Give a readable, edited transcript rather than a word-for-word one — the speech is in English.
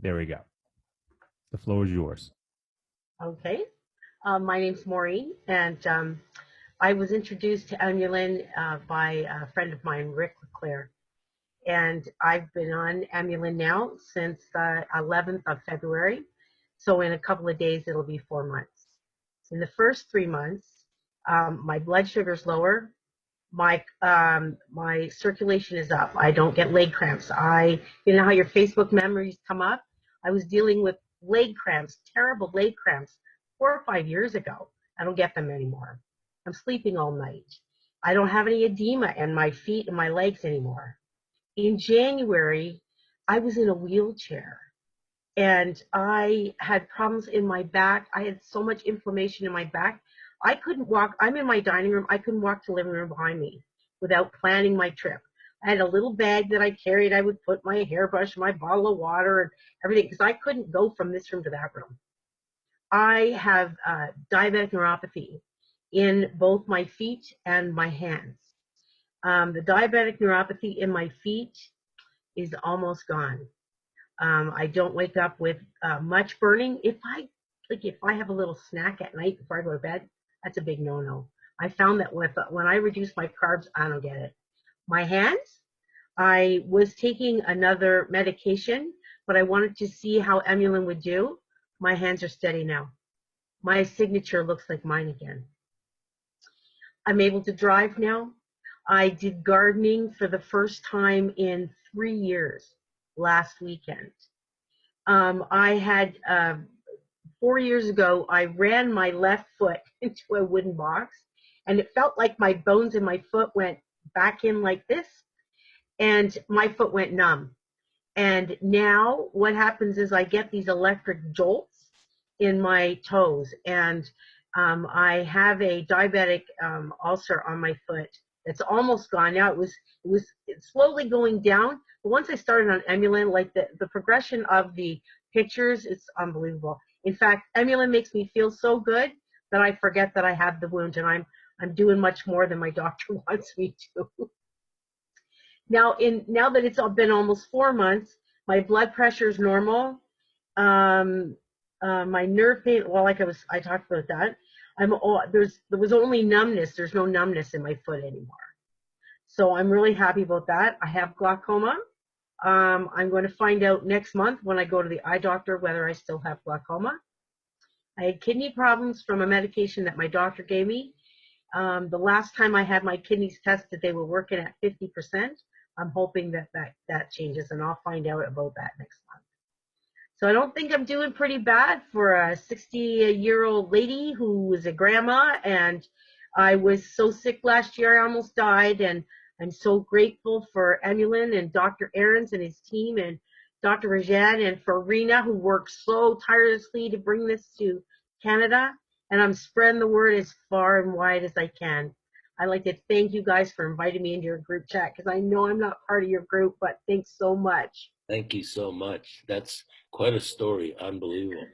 There we go. The floor is yours. Okay. My name's Maureen, and I was introduced to EMULIN by a friend of mine, Rick LeClaire. And I've been on EMULIN now since the 11th of February. So in a couple of days, it'll be 4 months. In the first 3 months, my blood sugar's lower. My circulation is up. I don't get leg cramps. You know how your Facebook memories come up? I was dealing with leg cramps, terrible leg cramps, 4 or 5 years ago. I don't get them anymore. I'm sleeping all night. I don't have any edema in my feet and my legs anymore. In January, I was in a wheelchair and I had problems in my back. I had so much inflammation in my back. I couldn't walk. I'm in my dining room. I couldn't walk to the living room behind me without planning my trip. I had a little bag that I carried. I would put my hairbrush, my bottle of water, and everything because I couldn't go from this room to that room. I have diabetic neuropathy in both my feet and my hands. The diabetic neuropathy in my feet is almost gone. I don't wake up with much burning. If I have a little snack at night before I go to bed, that's a big no-no. I found that when I reduce my carbs, I don't get it. My hands, I was taking another medication, but I wanted to see how EMULIN would do. My hands are steady now. My signature looks like mine again. I'm able to drive now. I did gardening for the first time in 3 years last weekend. I had 4 years ago, I ran my left foot into a wooden box, and it felt like my bones in my foot went back in like this, and my foot went numb. And now what happens is I get these electric jolts in my toes, and I have a diabetic ulcer on my foot that's almost gone now. It's slowly going down, but once I started on EMULIN, like the progression of the pictures, it's unbelievable. In fact, EMULIN makes me feel so good that I forget that I have the wound, and I'm doing much more than my doctor wants me to. Now that it's been almost 4 months, my blood pressure is normal. My nerve pain, well, I talked about that. There was only numbness. There's no numbness in my foot anymore. So I'm really happy about that. I have glaucoma. I'm going to find out next month when I go to the eye doctor whether I still have glaucoma. I had kidney problems from a medication that my doctor gave me. The last time I had my kidneys tested, they were working at 50%. I'm hoping that changes, and I'll find out about that next month. So I don't think I'm doing pretty bad for a 60-year-old lady who was a grandma, and I was so sick last year I almost died, and I'm so grateful for EMULIN and Dr. Ahrens and his team and Dr. Rajan and for Rena, who worked so tirelessly to bring this to Canada, and I'm spreading the word as far and wide as I can. I'd like to thank you guys for inviting me into your group chat because I know I'm not part of your group, but thanks so much. Thank you so much. That's quite a story. Unbelievable.